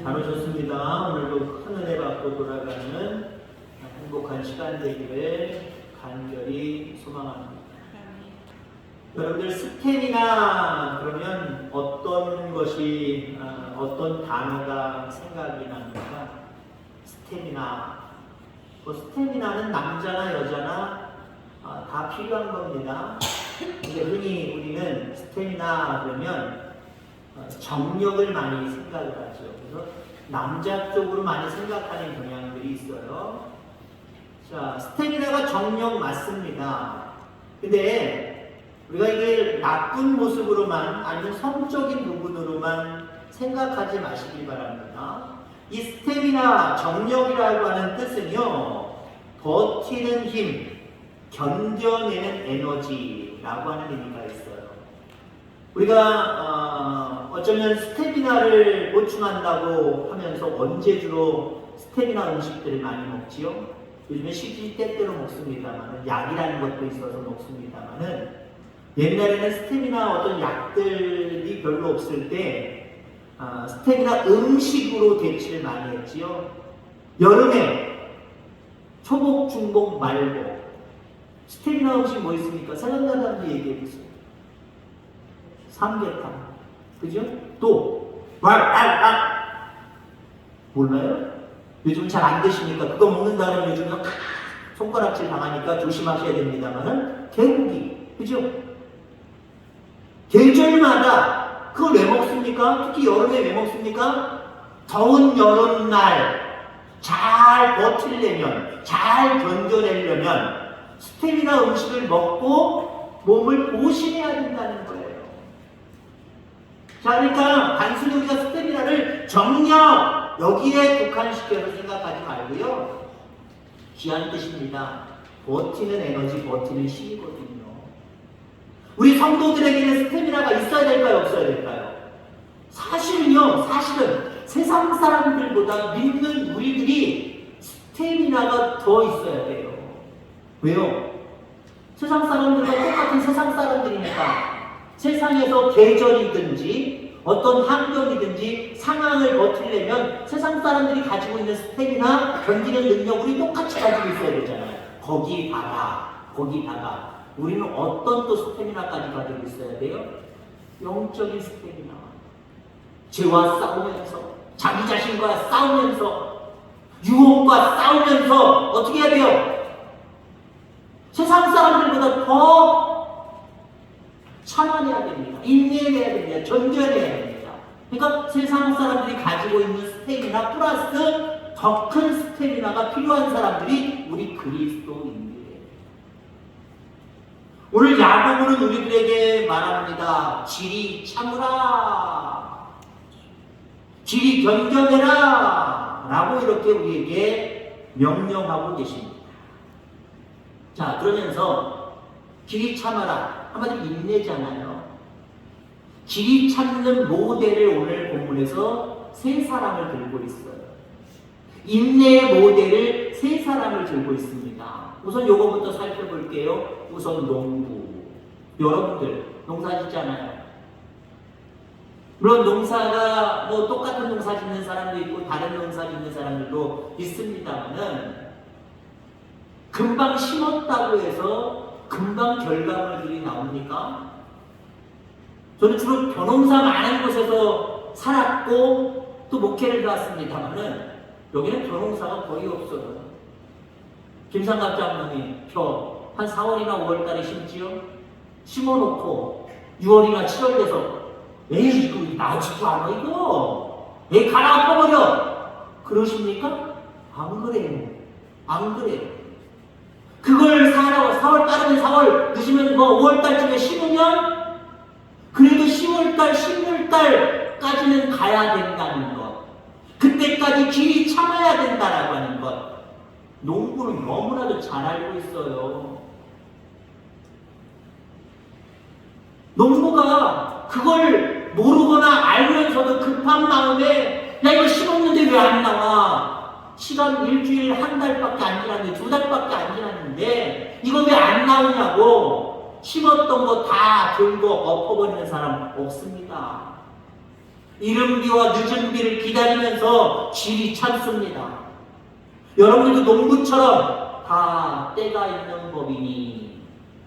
잘 오셨습니다. 오늘도 큰 은혜 받고 돌아가는 행복한 시간 되기를 간절히 소망합니다. 여러분들 스태미나 그러면 어떤 것이 어떤 단어가 생각이 납니까? 스태미나. 스태미나는 남자나 여자나 다 필요한 겁니다. 근데 흔히 우리는 스태미나 그러면 정력을 많이 생각을 하죠. 그래서 남자 쪽으로 많이 생각하는 경향들이 있어요. 자, 스태미나가 정력 맞습니다. 근데 우리가 이게 나쁜 모습으로만 아니면 성적인 부분으로만 생각하지 마시기 바랍니다. 이 스태미나, 정력이라고 하는 뜻은요, 버티는 힘, 견뎌내는 에너지라고 하는 의미가 있어요. 우리가 어쩌면 스태미나를 보충한다고 하면서 언제 주로 스태미나 음식들을 많이 먹지요? 요즘에 시시때때로 먹습니다만 약이라는 것도 있어서 먹습니다만 옛날에는 스태미나 어떤 약들이 별로 없을 때 스태미나 음식으로 대치를 많이 했지요. 여름에 초복, 중복, 말복 스태미나 음식 뭐 있습니까? 생각나는 사람들 얘기해 보세요. 삼계탕, 그죠? 또 몰라요? 요즘 잘 안 드시니까 그거 먹는다는 요즘에 손가락질 당하니까 조심하셔야 됩니다만은 개고기, 그죠? 계절마다 그걸 왜 먹습니까? 특히 여름에 왜 먹습니까? 더운 여름날 잘 버틸려면, 잘 견뎌내려면 스태미나 음식을 먹고 몸을 보신해야 된다는 거예요. 자, 그러니까 단순히 우리가 스태미나를 정력 여기에 국한시켜서 생각하지 말고요. 귀한 뜻입니다. 버티는 에너지, 버티는 힘이거든요. 우리 성도들에게는 스태미나가 있어야 될까요? 없어야 될까요? 사실은 세상 사람들보다 믿는 우리들이 스태미나가 더 있어야 돼요. 왜요? 세상 사람들과 똑같은 세상 사람들이니까 세상에서 계절이든지 어떤 환경이든지 상황을 버티려면 세상 사람들이 가지고 있는 스태미나 견디는 능력 우리 똑같이 가지고 있어야 되잖아요. 거기다가 우리는 어떤 또 스태미나까지 가지고 있어야 돼요? 영적인 스태미나. 죄와 싸우면서 자기 자신과 싸우면서 유혹과 싸우면서 어떻게 해야 돼요? 세상 사람들보다 더 참아내야 됩니다. 인내해야 됩니다. 견뎌내야 됩니다. 그러니까 세상 사람들이 가지고 있는 스태미나 플러스 더 큰 스태미나가 필요한 사람들이 우리 그리스도인들이에요. 오늘 야고보는 우리들에게 말합니다. 질이 참으라. 질이 견뎌내라. 라고 이렇게 우리에게 명령하고 계십니다. 자, 그러면서 질이 참아라. 한마디로 인내잖아요. 질이 참는 모델을 오늘 본문에서 세 사람을 들고 있어요. 인내의 모델을 세 사람을 들고 있습니다. 우선 요거부터 살펴볼게요. 우선 농부. 여러분들 농사 짓잖아요. 물론 농사가 뭐 똑같은 농사 짓는 사람도 있고 다른 농사 짓는 사람들도 있습니다만은 금방 심었다고 해서 금방 결과물들이 나옵니까? 저는 주로 벼농사 많은 곳에서 살았고 또 목회를 해왔습니다만은 여기는 벼농사가 거의 없어요. 김상갑 장로님 벼 한 4월이나 5월 달에 심지요. 심어놓고 6월이나 7월 돼서 에이 이거 나지도 않아 이거 에이 가라 엎어버려 그러십니까? 안 그래요. 그걸 4월 빠르면 4월 늦으면 뭐 5월달쯤에 심으면 그래도 10월달 11월달까지는 가야 된다는 것, 그때까지 길이 참아야 된다라고 하는 것 농부는 너무나도 잘 알고 있어요. 농부가 그걸 모르거나 알면서도 급한 마음에 야 이거 심었는데 왜 안 나와? 시간 일주일 한 달밖에 안 지났는데 2달밖에 안 지났는데 이거 왜 안 나오냐고 심었던 거 다 들고 엎어버리는 사람 없습니다. 이른 비와 늦은 비를 기다리면서 질이 참습니다. 여러분들도 농부처럼 다 때가 있는 법이니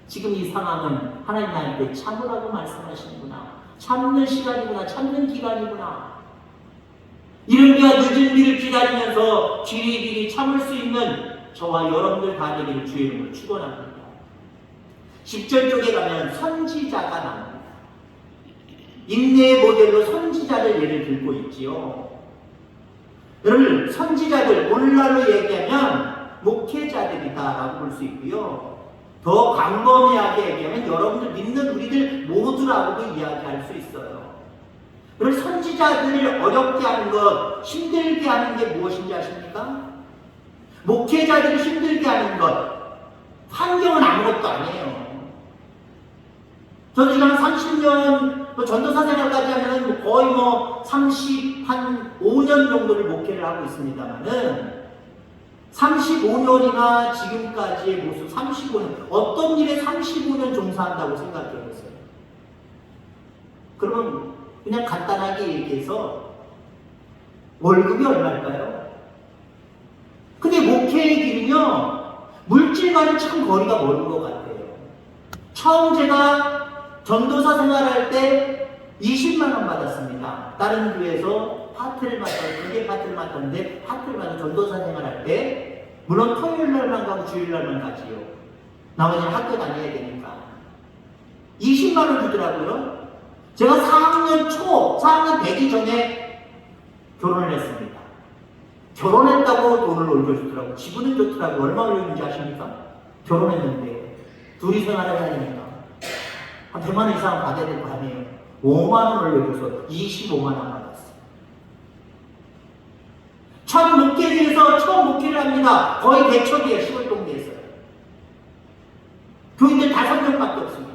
지금 이 상황은 하나님 나한테 참으라고 말씀하시는구나. 참는 시간이구나. 참는 기간이구나. 이른 비와 늦은 비를 기다리면서 지리비리 참을 수 있는 저와 여러분들 다 되기를 주의 이름으로 축원합니다. 10절 쪽에 가면 선지자가 나옵니다. 인내의 모델로 선지자를 예를 들고 있지요. 여러분, 선지자들, 오늘날로 얘기하면 목회자들이다라고 볼 수 있고요. 더 광범위하게 얘기하면 여러분들 믿는 우리들 모두라고도 이야기할 수 있어요. 여러분, 선지자들을 어렵게 하는 것, 힘들게 하는 게 무엇인지 아십니까? 목회자들을 힘들게 하는 것, 환경은 아무것도 아니에요. 저도 지금 한 30년, 전도사 생활까지 하면 거의 35년 정도를 목회를 하고 있습니다만은 35년이나 지금까지의 모습, 35년, 어떤 일에 35년 종사한다고 생각해 보세요. 그러면 그냥 간단하게 얘기해서 월급이 얼마일까요? 근데 목회의 길은요, 물질과는 참 거리가 먼 것 같아요. 처음 제가 전도사 생활할 때 20만 원 받았습니다. 다른 교회에서 파트를 맡았는데, 그게 파트를 맡았는데, 파트를 맡은 전도사 생활할 때, 물론 토요일 날만 가고 주일 날만 가지요. 나머지는 학교 다녀야 되니까. 20만 원 주더라고요. 제가 4학년 되기 전에 결혼을 했습니다. 결혼했다고 돈을 올려주더라고요. 지분은 좋더라고요. 얼마 올려주는지 아십니까? 결혼했는데 둘이 생활을 하니까 한 100만 원 이상 받아야 될 거 아니에요. 5만 원 올려줘서 25만 원 받았어요. 첫 목회지에서 처음 목회를 합니다. 거의 대초기에 시골동네에서요. 교인들 5명밖에 없습니다.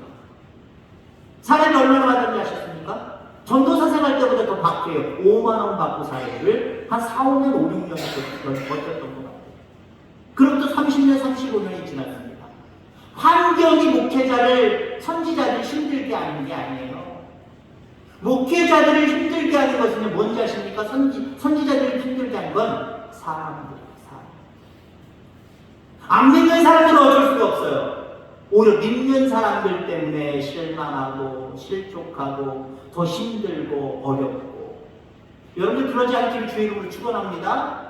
사람이 얼마나 받았는지 아셨습니까? 전도사 생활 때보다 더 박해요. 5만 원 받고 사회를 한 4, 5년, 5, 6년 버텼던 것 같아요. 그로부터 30년, 35년이 지났습니다. 환경이 목회자를, 선지자를 힘들게 하는 게 아니에요. 목회자들을 힘들게 하는 것은 뭔지 아십니까? 선지자들을 힘들게 하는 건 사람들이에요. 안 믿는 사람들은 어쩔 수가 없어요. 오히려 믿는 사람들 때문에 실망하고 실족하고 더 힘들고 어렵고. 여러분들 그러지 않기를 주의 이름으로 축원합니다.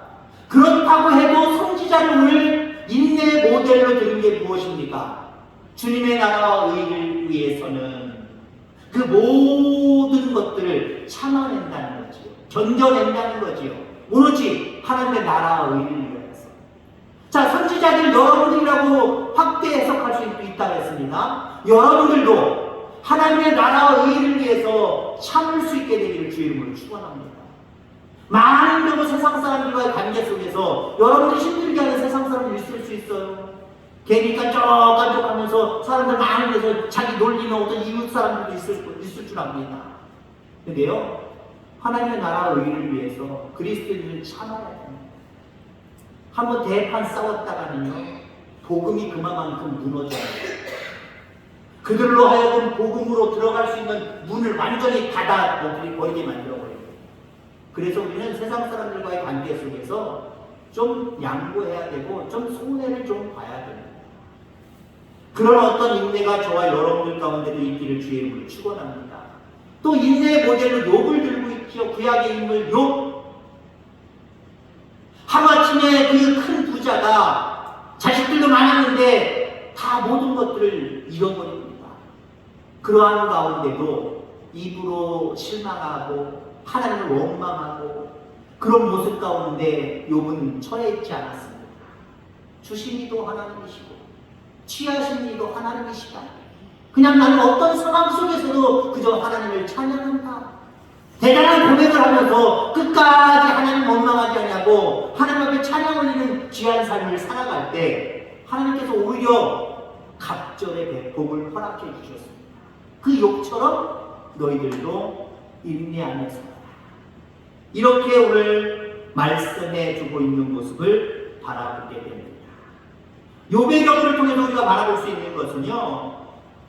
그렇다고 해도 선지자를 오늘 인내의 모델로 드는 게 무엇입니까? 주님의 나라와 의를 위해서는 그 모든 것들을 참아낸다는 거지요. 견뎌낸다는 거지요. 오로지 하나님의 나라와 의를 위해서. 자, 선지자들 여러분들이라고 확대 해석할 수 있다고 했습니다. 여러분들도 하나님의 나라와 의를 위해서 참을 수 있게 되기를 주의 이름으로 축원합니다. 많은 경우 세상 사람들과의 관계 속에서 여러분들이 힘들게 하는 세상 사람들이 있을 수 있어요. 괜히 깐족깐족하면서 사람들 많은 데서 자기 놀리는 어떤 이웃 사람들도 있을 줄 압니다. 근데요, 하나님의 나라와 의를 위해서 그리스도인들은 참아야 됩니다. 한번 대판 싸웠다가는요, 복음이 그만큼 무너져요. 그들로 하여금 복음으로 들어갈 수 있는 문을 완전히 닫아버리게 만들어버려요. 그래서 우리는 세상 사람들과의 관계 속에서 좀 양보해야 되고 좀 손해를 좀 봐야 됩니다. 그런 어떤 인내가 저와 여러분들 가운데도 있기를 주의 이름으로 축원합니다. 또 인내의 모델로 욥을 들고 있죠. 구약의 인물 욥. 하루아침에 그 큰 부자가 자식들도 많았는데 다 모든 것들을 잃어버립니다. 그러한 가운데도 입으로 실망하고 하나님을 원망하고 그런 모습 가운데 욥은 처해있지 않았습니다. 주신 이도 하나님이시고 취하신 이도 하나님이시다. 그냥 나는 어떤 상황 속에서도 그저 하나님을 찬양한다. 대단한 고백을 하면서 끝까지 하나님 원망하지 않냐고 하나님 앞에 찬양 올리는 귀한 삶을 살아갈 때 하나님께서 오히려 갑절의 복을 허락해 주셨습니다. 그 욥처럼 너희들도 인내 안에 서라. 이렇게 오늘 말씀해 주고 있는 모습을 바라보게 됩니다. 욥의 경우를 통해서 우리가 바라볼 수 있는 것은요,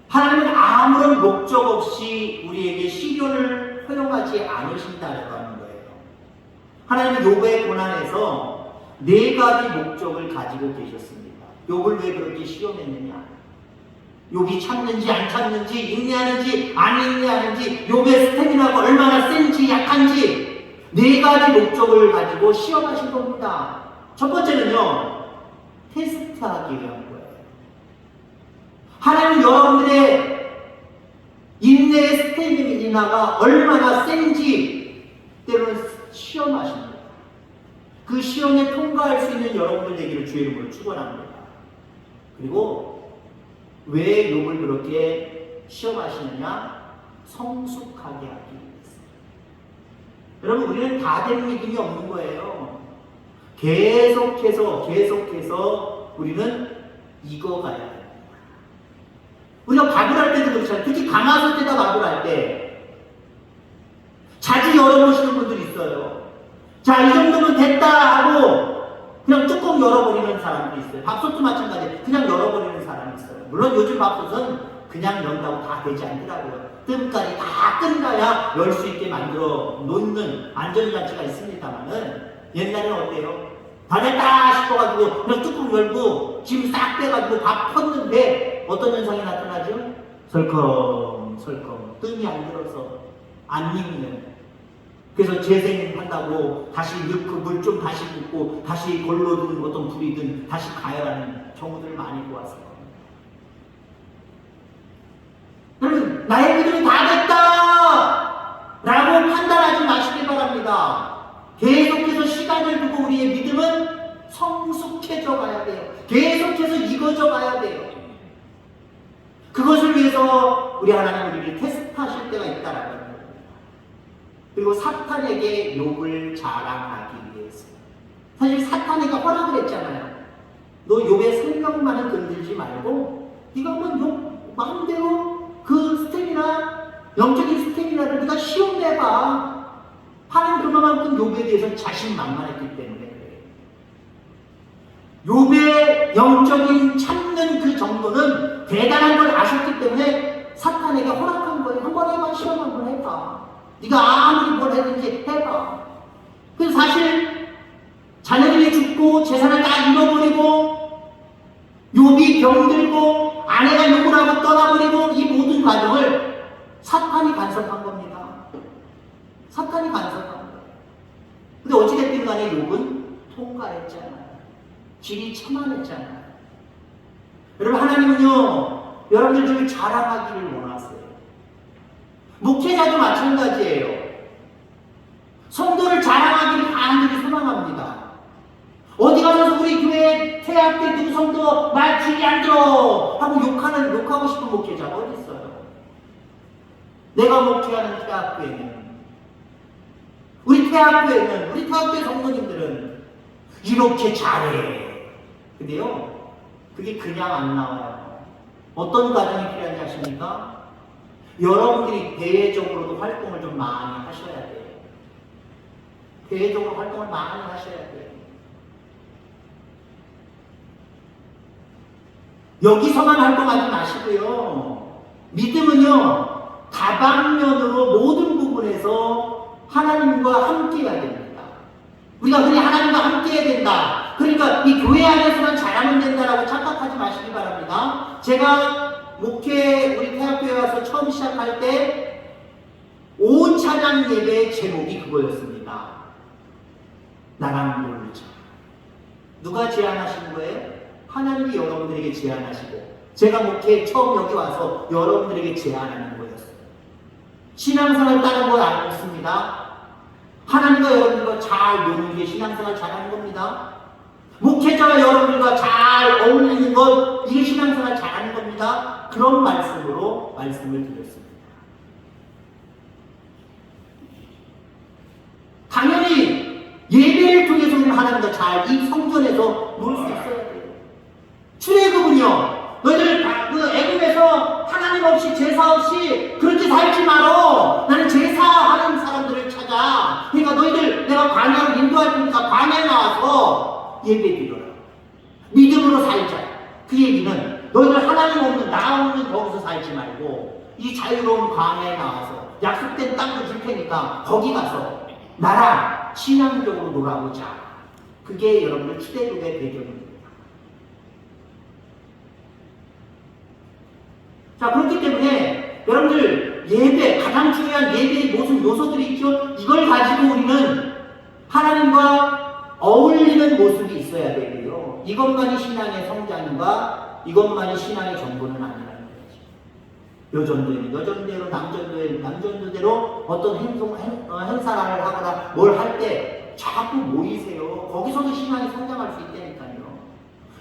하나님은 아무런 목적 없이 우리에게 시련을 허용하지 않으신다라고 하는 거예요. 하나님은 욥의 고난에서 4가지 목적을 가지고 계셨습니다. 욥을 왜 그렇게 시험했느냐? 욥이 참는지 안 참는지, 인내하는지 안 인내하는지, 욥의 스태미나가 얼마나 센지 약한지 4가지 목적을 가지고 시험하신 겁니다. 첫 번째는요, 테스트하기 위한 거예요. 하나님 여러분들의 인내의 스태미나가 얼마나 센지 때로는 시험하십니다. 그 시험에 통과할 수 있는 여러분들 되기를 주의 이름으로 축원합니다. 그리고 왜 욥을 그렇게 시험하시느냐? 성숙하게 하기 위해서. 여러분, 우리는 다 된 믿음이 없는 거예요. 계속해서 우리는 익어가야 돼요. 우리가 밥을 할 때도 그렇잖아요. 특히 가마솥 때다 밥을 할 때 자주 열어보시는 분들이 있어요. 자, 이 정도면 됐다 하고 그냥 뚜껑 열어버리는 사람도 있어요. 밥솥도 마찬가지예요. 그냥 열어버리는 사람이 있어요. 물론 요즘 밥솥은 그냥 연다고 다 되지 않더라고요. 뜸까지 다 끈다야 열 수 있게 만들어 놓는 안전장치가 있습니다만은 옛날에는 어때요? 다 됐다 싶어가지고 그냥 뚜껑 열고 짐 싹 빼가지고 밥 컸는데 어떤 현상이 나타나죠? 설컹설컹 뜸이 안 들어서 안 익는. 그래서 재생한다고 다시 넣고 물 좀 다시 붓고 다시 골로든 어떤 불이든 다시 가열하는 경우들을 많이 보았어요. 여러분, 나의 믿음이 다 됐다! 라고 판단하지 마시기 바랍니다. 계속해서 시간을 두고 우리의 믿음은 성숙해져 가야 돼요. 계속해서 익어져 가야 돼요. 그것을 위해서 우리 하나님 우리를 테스트하실 때가 있다라는 겁니다. 그리고 사탄에게 욥을 자랑하기 위해서. 사실 사탄에게 허락을 했잖아요. 너 욥의 생명만은 건들지 말고 네가 한번 욥 마음대로 그 스태미나, 영적인 스태미나를 네가 시험해봐. 하나님 그만큼 욥에 대해서 자신만만했기 때문에 그래요. 욥의 영적인 참는 그 정도는 대단한 걸 아셨기 때문에 사탄에게 허락한 거예요. 한번 해봐, 시험 한번 해봐. 네가 아무리 뭘 했는지 해봐. 그래서 사실 자녀들이 죽고 재산을 다 잃어버리고 욥이 병들고 아내가 욥을 하고 떠나버리고 이 모든 과정을 사탄이 간섭한 겁니다. 사탄이 간섭한 거예요. 근데 어찌됐든 간에 욥은 통과했잖아요. 길이 참아냈잖아요. 여러분, 하나님은요 여러분들 좀 자랑하기를 원하세요. 목회자도 마찬가지예요. 성도를 자랑하기를 사람들이 소망합니다. 어디 가서 우리 교회 태학 때 누구 성도 말 길이 안 들어 하고 욕하고 싶은 목회자가 어디 있어요? 내가 목회하는 태학교회는, 우리 태학교회 성도님들은 이렇게 잘해. 근데요, 그게 그냥 안 나와요. 어떤 과정이 필요한지 아십니까? 여러분들이 대외적으로도 활동을 좀 많이 하셔야 돼요. 대외적으로 활동을 많이 하셔야 돼요. 여기서만 활동하지 마시고요. 믿음은요, 다방면으로 모든 부분에서 하나님과 함께 해야 됩니다. 우리가 흔히 하나님과 함께 해야 된다. 그러니까 이 교회 안에서만 잘하면 된다라고 착각하지 마시기 바랍니다. 제가 목회 우리 태학교회 와서 처음 시작할 때 오찬양 예배의 제목이 그거였습니다. 나랑 놀자. 누가 제안하신 거예요? 하나님이 여러분들에게 제안하시고 제가 목회 처음 여기 와서 여러분들에게 제안하는 거였어요. 신앙생활 다른 거 안 없습니다. 하나님과 여러분들과 잘 노는 게 신앙생활 잘하는 겁니다. 목회자와 여러분들과 잘 어울리는 것, 이게 신앙생활 잘하는 겁니다. 그런 말씀으로 말씀을 드렸습니다. 당연히 예배를 통해서 우리는 하나님과 잘 이 성전에서 놀 수 있어야 돼요. 출애굽은요, 너희들 그 애굽에서 하나님 없이 제사 없이 그렇게 살지 말어. 나는 제사하는 사람들을 찾아. 그러니까 너희들 내가 광야로 인도할 테니까 광야에 나와서 예배드려라. 믿음으로 살자. 그 얘기는 너희들 하나님 없는 나 없는 거기서 살지 말고 이 자유로운 광야에 나와서 약속된 땅도 줄 테니까 거기 가서 나랑 신앙적으로 놀아보자. 그게 여러분들 출애굽의 배경입니다. 자, 그렇기 때문에 여러분들 예배, 가장 중요한 예배의 모든 요소들이 있죠. 이걸 가지고 우리는 하나님과 어울리는 모습이 있어야 되고요. 이것만이 신앙의 성장과 이것만이 신앙의 전부는 아니라는 거죠. 여전도에는 여전대로, 남전도에는 남전도대로 어떤 행사를 하거나 뭘 할 때 자꾸 모이세요. 거기서도 신앙이 성장할 수 있다니까요.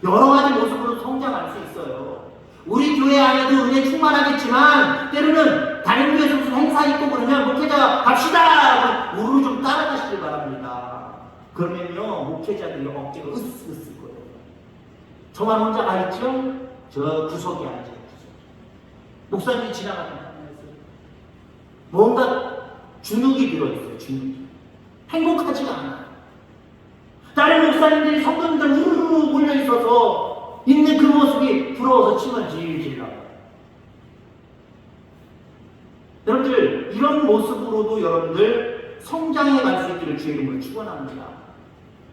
여러 가지 모습으로 성장할 수 있어요. 우리 교회 안에도 은혜 충만하겠지만 때로는 다른 교회에서 무슨 행사 있고 그러면 목회자 갑시다! 우르르 좀 따라가시길 바랍니다. 그러면요 목회자들이 어깨가 으쓱으쓱 거려요. 저만 혼자 가 있죠? 저 구석에 앉아요. 목사님이 지나가면 뭔가 주눅이 들어있어요. 주눅이. 행복하지가 않아요. 다른 목사님들이 성도님들 우르르 몰려있어서 있는 그 모습이 부러워서 침을 질질 나요. 여러분들 이런 모습으로도 여러분들 성장해 갈 수 있기를 주의 이름으로 축원합니다.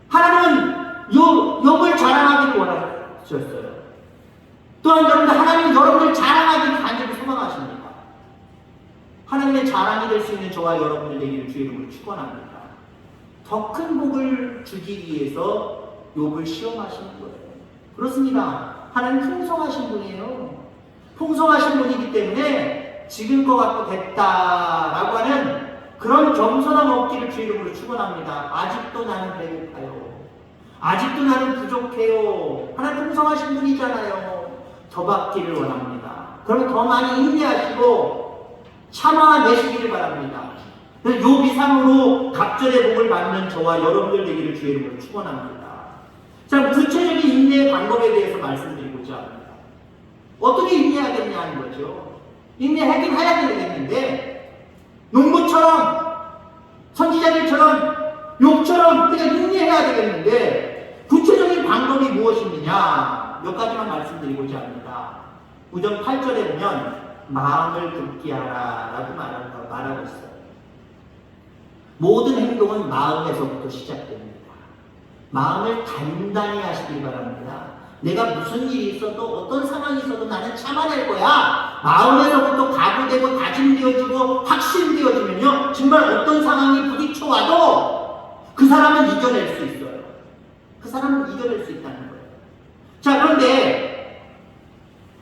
하나님은 욥을 자랑하기를 원하셨어요. 또한 여러분들 하나님은 여러분들 자랑하기를 간절히 소망하십니다. 하나님의 자랑이 될 수 있는 저와 여러분들 되기를 주의 이름으로 축원합니다. 더 큰 복을 주기 위해서 욥을 시험하시는 거예요. 그렇습니다. 하나님 풍성하신 분이에요. 풍성하신 분이기 때문에 지금 것 같고 됐다라고 하는 그런 겸손함 없기를 주의 이름으로 축원합니다. 아직도 나는 배고파요. 아직도 나는 부족해요. 하나님 풍성하신 분이잖아요. 더 받기를 원합니다. 그러면 더 많이 인내하시고 참아내시기를 바랍니다. 욥이상으로 갑절의 복을 받는 저와 여러분들 되기를 주의 이름으로 축원합니다. 자, 구체적인 인내의 방법에 대해서 말씀드리고자 합니다. 어떻게 인내하겠냐 하는 거죠. 인내하긴 해야 되겠는데 농부처럼 선지자들처럼 욥처럼 우리가 인내해야 되겠는데 구체적인 방법이 무엇이냐 몇 가지만 말씀드리고자 합니다. 우전 8절에 보면 마음을 굳게 하라 라고 말하고 있어요. 모든 행동은 마음에서부터 시작됩니다. 마음을 단단히 하시길 바랍니다. 내가 무슨 일이 있어도 어떤 상황이 있어도 나는 참아낼 거야. 마음에서부터 각오되고 다짐되어지고 확신되어지면요 정말 어떤 상황이 부딪혀와도 그 사람은 이겨낼 수 있어요. 그 사람은 이겨낼 수 있다는 거예요. 자, 그런데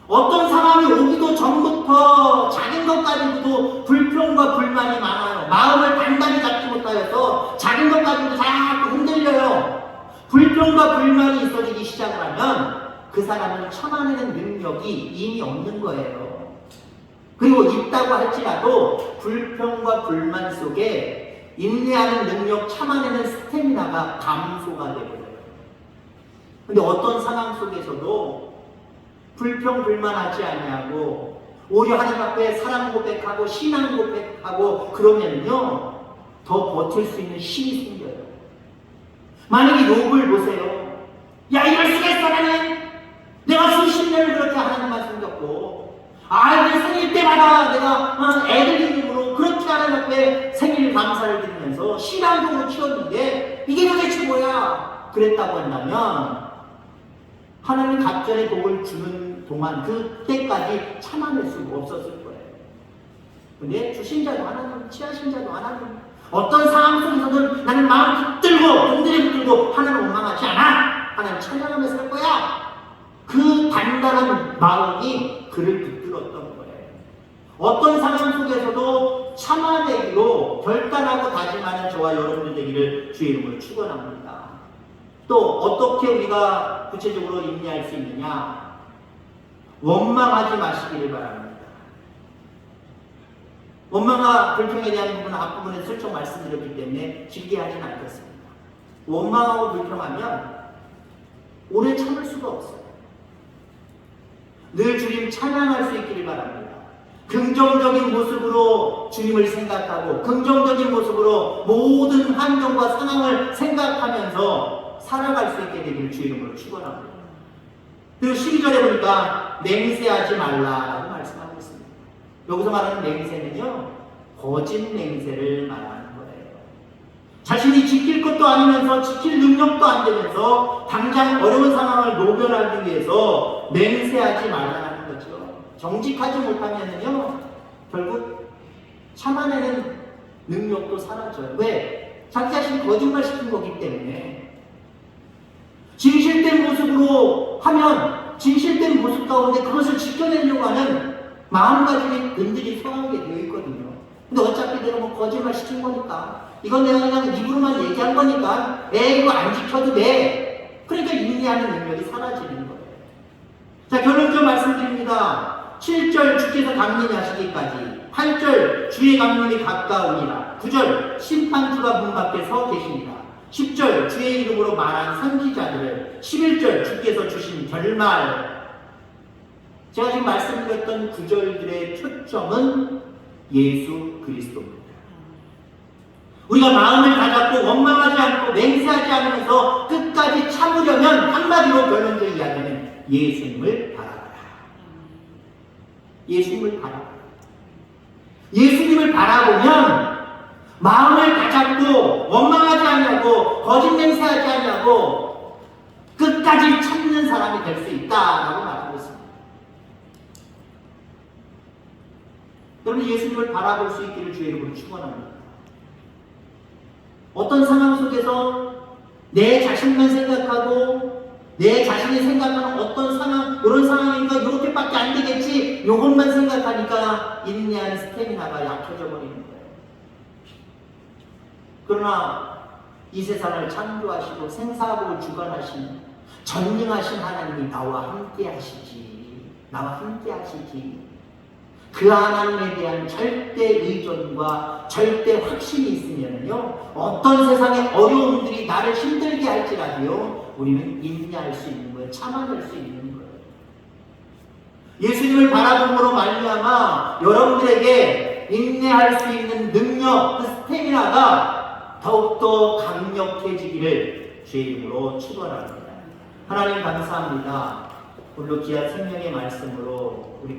어떤 상황이 오기도 전부터 작은 것 가지고도 불평과 불만이 많아요. 마음을 단단히 잡지 못하여서 작은 것 가지고 자꾸 흔들려요. 불평과 불만이 있어지기 시작을 하면 그 사람은 참아내는 능력이 이미 없는 거예요. 그리고 있다고 할지라도 불평과 불만 속에 인내하는 능력, 참아내는 스태미나가 감소가 되거든요. 근데 어떤 상황 속에서도 불평, 불만하지 아니하고 오히려 하나님 앞에 사랑 고백하고 신앙 고백하고 그러면요 더 버틸 수 있는 힘이 생겨요. 만약에 욥을 보세요. 야, 이럴 수가 있어. 나는 내가 수십 년을 그렇게 하나님만 섬겼고 아이들 생일 때마다 내가 애들 이름으로 그렇게 하나님 앞에 생일 감사를 드리면서 신앙적으로 키웠는데 이게 도대체 뭐야? 그랬다고 한다면 하나님이 갑절의 복을 주는 동안 그때까지 참아낼 수가 없었을 거예요. 근데 주신 자도 하나님, 취하신 자도 하나님, 어떤 상황 속에서는 나는 마음 붙들고 동들에 붙들고 하나님 원망하지 않아. 하나님 찬양하면서 살 거야. 그 단단한 마음이 그를 붙들었던 거예요. 어떤 상황 속에서도 참아내기로 결단하고 다짐하는 저와 여러분들 되기를 주의 이름으로 축원합니다. 또 어떻게 우리가 구체적으로 인내할 수 있느냐? 원망하지 마시기를 바랍니다. 원망과 불평에 대한 부분은 앞부분에 슬쩍 말씀드렸기 때문에 길게 하진 않겠습니다. 원망하고 불평하면 오래 참을 수가 없어요. 늘 주님 찬양할 수 있기를 바랍니다. 긍정적인 모습으로 주님을 생각하고 긍정적인 모습으로 모든 환경과 상황을 생각하면서 살아갈 수 있게 되기를 주 이름으로 축원합니다. 그리고 12절에 보니까 맹세하지 말라라고 말씀하고 있습니다. 여기서 말하는 맹세는요 거짓 맹세를 말하는 거예요. 자신이 지킬 것도 아니면서 지킬 능력도 안 되면서 당장 어려운 상황을 모면하기 위해서 맹세하지 말라는 거죠. 정직하지 못하면은요, 결국 참아내는 능력도 사라져요. 왜? 자기 자신이 거짓말 시킨 거기 때문에. 진실된 모습으로 하면 진실된 모습 가운데 그것을 지켜내려고 하는 마음가짐이 성하게 되어 있거든요. 근데 어차피 내가 뭐 거짓말 시킨 거니까, 이건 내가 그냥 입으로만 얘기한 거니까, 이거 안 지켜도 돼. 그러니까 인내하는 능력이 사라지는 거예요. 자, 결론적으로 말씀드립니다. 7절 주께서 강림하시기까지, 8절 주의 강림이 가까우니라, 9절 심판주가 문 밖에 서 계십니다. 10절 주의 이름으로 말한 선지자들을, 11절 주께서 주신 결말. 제가 지금 말씀드렸던 구절들의 초점은 예수 그리스도입니다. 우리가 마음을 다잡고 원망하지 않고 맹세하지 않으면서 끝까지 참으려면 한마디로 결론적 이야기는 예수님을 바라봐라. 예수님을 바라봐라. 예수님을 바라보면 마음을 다잡고 원망하지 않냐고 거짓 맹세하지 않냐고 끝까지 참는 사람이 될 수 있다라고 말하고 있습니다. 여러분, 예수님을 바라볼 수 있기를 주의 이름으로 축원합니다. 어떤 상황 속에서 내 자신만 생각하고 내 자신이 생각하는 어떤 상황, 이런 상황이니까 이렇게밖에 안 되겠지, 이것만 생각하니까 인내한 스태미나가 약해져 버리는 거예요. 그러나 이 세상을 창조하시고 생사하고 주관하신 전능하신 하나님이 나와 함께 하시지, 나와 함께 하시지. 그 하나님에 대한 절대 의존과 절대 확신이 있으면요, 어떤 세상의 어려움들이 나를 힘들게 할지라도요, 우리는 인내할 수 있는 거예요. 참아낼 수 있는 거예요. 예수님을 바라봄으로 말미암아 여러분들에게 인내할 수 있는 능력, 그 스태미나가 더욱더 강력해지기를 주의 이름으로 축원합니다. 하나님 감사합니다. 오늘도 귀한 생명의 말씀으로 우리